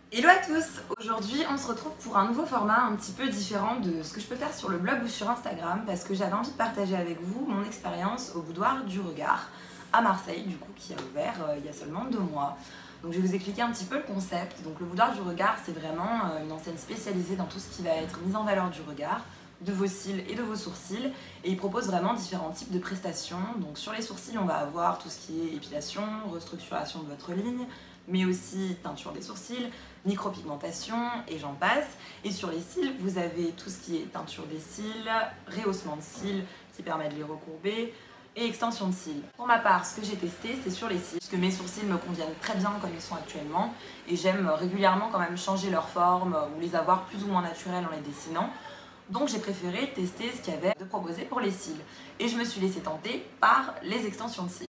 Hello à tous! Aujourd'hui on se retrouve pour un nouveau format un petit peu différent de ce que je peux faire sur le blog ou sur Instagram parce que j'avais envie de partager avec vous mon expérience au Boudoir du Regard à Marseille, du coup qui a ouvert il y a seulement 2 mois. Donc je vais vous expliquer un petit peu le concept. Donc le Boudoir du Regard, c'est vraiment une enseigne spécialisée dans tout ce qui va être mise en valeur du regard, de vos cils et de vos sourcils, et il propose vraiment différents types de prestations. Donc sur les sourcils on va avoir tout ce qui est épilation, restructuration de votre ligne, mais aussi teinture des sourcils, micropigmentation et j'en passe. Et sur les cils, vous avez tout ce qui est teinture des cils, rehaussement de cils qui permet de les recourber et extension de cils. Pour ma part, ce que j'ai testé, c'est sur les cils, puisque mes sourcils me conviennent très bien comme ils sont actuellement et j'aime régulièrement quand même changer leur forme ou les avoir plus ou moins naturels en les dessinant. Donc j'ai préféré tester ce qu'il y avait de proposé pour les cils. Et je me suis laissée tenter par les extensions de cils.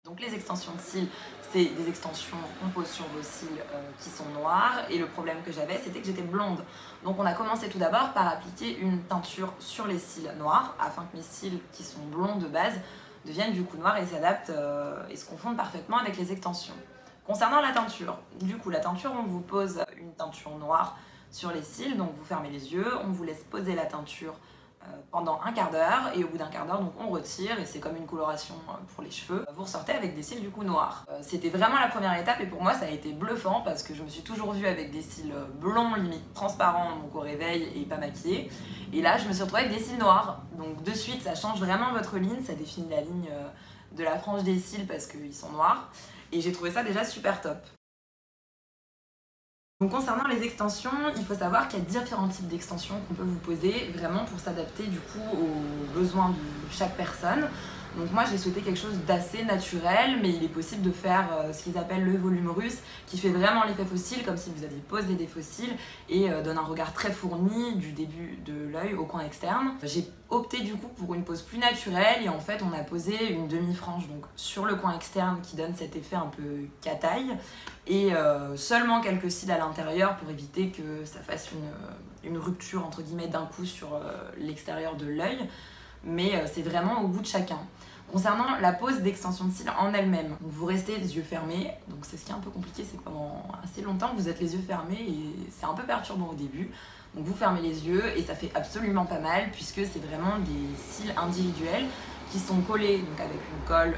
Donc les extensions de cils, c'est des extensions qu'on pose sur vos cils qui sont noirs, et le problème que j'avais, c'était que j'étais blonde. Donc on a commencé tout d'abord par appliquer une teinture sur les cils noirs afin que mes cils qui sont blonds de base deviennent du coup noirs et s'adaptent et se confondent parfaitement avec les extensions. Concernant la teinture, du coup la teinture, on vous pose une teinture noire sur les cils, donc vous fermez les yeux, on vous laisse poser la teinture pendant un quart d'heure, et au bout d'un quart d'heure donc on retire et c'est comme une coloration pour les cheveux. Vous ressortez avec des cils du coup noirs. C'était vraiment la première étape et pour moi ça a été bluffant parce que je me suis toujours vue avec des cils blonds limite transparents donc au réveil et pas maquillés, et là je me suis retrouvée avec des cils noirs. Donc de suite ça change vraiment votre ligne, ça définit la ligne de la frange des cils parce qu'ils sont noirs, et j'ai trouvé ça déjà super top. Donc concernant les extensions, il faut savoir qu'il y a différents types d'extensions qu'on peut vous poser vraiment pour s'adapter du coup aux besoins de chaque personne. Donc moi j'ai souhaité quelque chose d'assez naturel, mais il est possible de faire ce qu'ils appellent le volume russe, qui fait vraiment l'effet fossile, comme si vous aviez posé des fossiles, et donne un regard très fourni du début de l'œil au coin externe. J'ai opté du coup pour une pose plus naturelle, et en fait on a posé une demi-frange donc sur le coin externe qui donne cet effet un peu cataille, et seulement quelques cils à l'intérieur pour éviter que ça fasse une rupture entre guillemets d'un coup sur l'extérieur de l'œil, mais c'est vraiment au goût de chacun. Concernant la pose d'extension de cils en elle-même, vous restez les yeux fermés, donc c'est ce qui est un peu compliqué, c'est que pendant assez longtemps vous êtes les yeux fermés et c'est un peu perturbant au début. Donc vous fermez les yeux et ça fait absolument pas mal puisque c'est vraiment des cils individuels qui sont collés donc avec une colle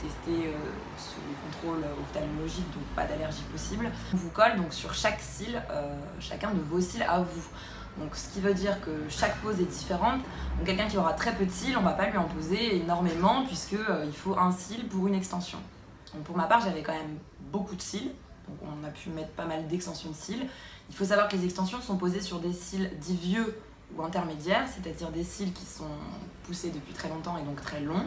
testée sous les contrôles ophtalmologiques, donc pas d'allergie possible. On vous colle donc sur chaque cil, chacun de vos cils à vous. Donc ce qui veut dire que chaque pose est différente. Donc quelqu'un qui aura très peu de cils, on ne va pas lui en poser énormément puisqu'il faut un cil pour une extension. Donc pour ma part, j'avais quand même beaucoup de cils, donc on a pu mettre pas mal d'extensions de cils. Il faut savoir que les extensions sont posées sur des cils dits vieux ou intermédiaires, c'est-à-dire des cils qui sont poussés depuis très longtemps et donc très longs,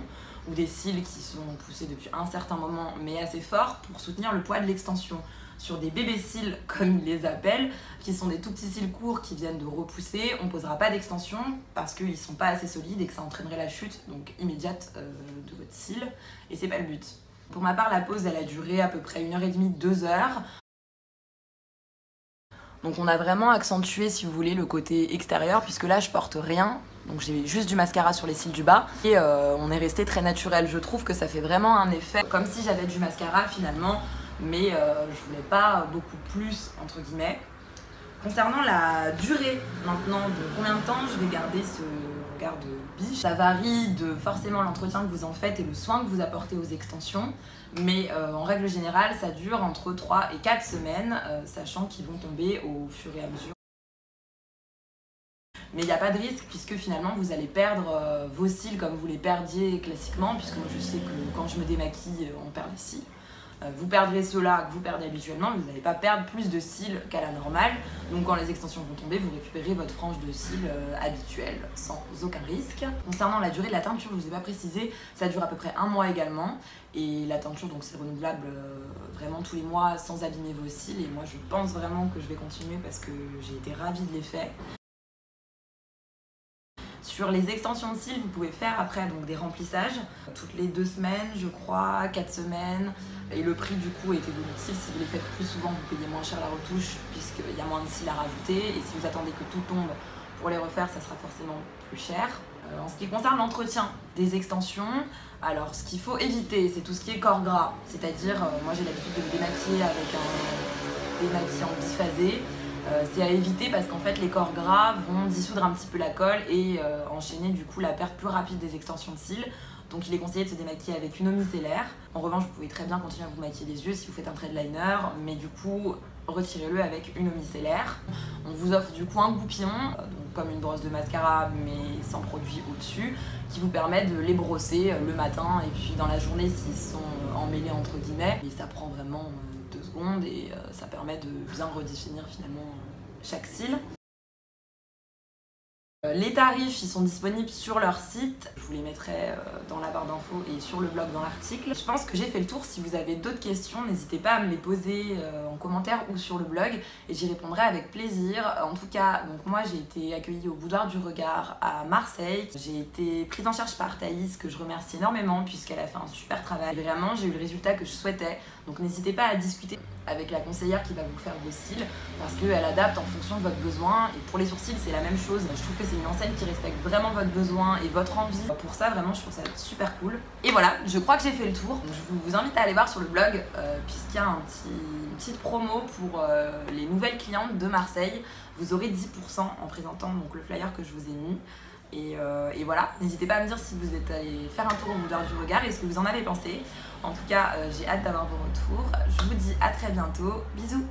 ou des cils qui sont poussés depuis un certain moment mais assez forts pour soutenir le poids de l'extension. Sur des bébés cils, comme ils les appellent, qui sont des tout petits cils courts qui viennent de repousser, on ne posera pas d'extension parce qu'ils ne sont pas assez solides et que ça entraînerait la chute donc immédiate de votre cil, et c'est pas le but. Pour ma part, la pose elle a duré à peu près 1h30, 2 heures. Donc on a vraiment accentué, si vous voulez, le côté extérieur, puisque là je porte rien, donc j'ai juste du mascara sur les cils du bas, et on est resté très naturel. Je trouve que ça fait vraiment un effet comme si j'avais du mascara finalement, mais je voulais pas beaucoup plus entre guillemets. Concernant la durée maintenant, de combien de temps je vais garder ce regard de biche, ça varie de forcément l'entretien que vous en faites et le soin que vous apportez aux extensions, mais en règle générale ça dure entre 3 et 4 semaines, sachant qu'ils vont tomber au fur et à mesure. Mais il n'y a pas de risque puisque finalement vous allez perdre vos cils comme vous les perdiez classiquement, puisque moi je sais que quand je me démaquille on perd les cils. Vous perdrez ceux-là que vous perdez habituellement, mais vous n'allez pas perdre plus de cils qu'à la normale. Donc quand les extensions vont tomber, vous récupérez votre frange de cils habituelle sans aucun risque. Concernant la durée de la teinture, je ne vous ai pas précisé, ça dure à peu près 1 mois également. Et la teinture, donc c'est renouvelable vraiment tous les mois sans abîmer vos cils. Et moi je pense vraiment que je vais continuer parce que j'ai été ravie de l'effet. Sur les extensions de cils, vous pouvez faire après donc des remplissages toutes les 2 semaines, je crois, 4 semaines. Et le prix du coup est évolutif. Si vous les faites plus souvent, vous payez moins cher la retouche puisqu'il y a moins de cils à rajouter. Et si vous attendez que tout tombe pour les refaire, ça sera forcément plus cher. En ce qui concerne l'entretien des extensions, Alors ce qu'il faut éviter, c'est tout ce qui est corps gras, c'est-à-dire moi j'ai l'habitude de me démaquiller avec un démaquillant biphasé. C'est à éviter parce qu'en fait les corps gras vont dissoudre un petit peu la colle et enchaîner du coup la perte plus rapide des extensions de cils. Donc il est conseillé de se démaquiller avec une eau micellaire. En revanche, vous pouvez très bien continuer à vous maquiller les yeux si vous faites un trait de liner, mais du coup retirez-le avec une eau micellaire. On vous offre du coup un goupillon, donc comme une brosse de mascara mais sans produit au-dessus, qui vous permet de les brosser le matin et puis dans la journée s'ils sont emmêlés entre guillemets. Et ça prend vraiment 2 secondes et ça permet de bien redéfinir finalement chaque cil. Les tarifs, ils sont disponibles sur leur site. Je vous les mettrai dans la barre d'infos et sur le blog dans l'article. Je pense que j'ai fait le tour. Si vous avez d'autres questions, n'hésitez pas à me les poser en commentaire ou sur le blog et j'y répondrai avec plaisir. En tout cas, donc moi j'ai été accueillie au Boudoir du Regard à Marseille. J'ai été prise en charge par Thaïs, que je remercie énormément puisqu'elle a fait un super travail. Et vraiment, j'ai eu le résultat que je souhaitais. Donc n'hésitez pas à discuter avec la conseillère qui va vous faire vos cils parce qu'elle adapte en fonction de votre besoin. Et pour les sourcils, c'est la même chose. Je trouve que c'est une enseigne qui respecte vraiment votre besoin et votre envie. Pour ça, vraiment, je trouve ça super cool. Et voilà, je crois que j'ai fait le tour. Donc, je vous invite à aller voir sur le blog puisqu'il y a une petite promo pour les nouvelles clientes de Marseille. Vous aurez 10% en présentant donc, le flyer que je vous ai mis. Et voilà, n'hésitez pas à me dire si vous êtes allé faire un tour au Boudoir du Regard et ce que vous en avez pensé. En tout cas, j'ai hâte d'avoir vos retours. Je vous dis à très bientôt. Bisous!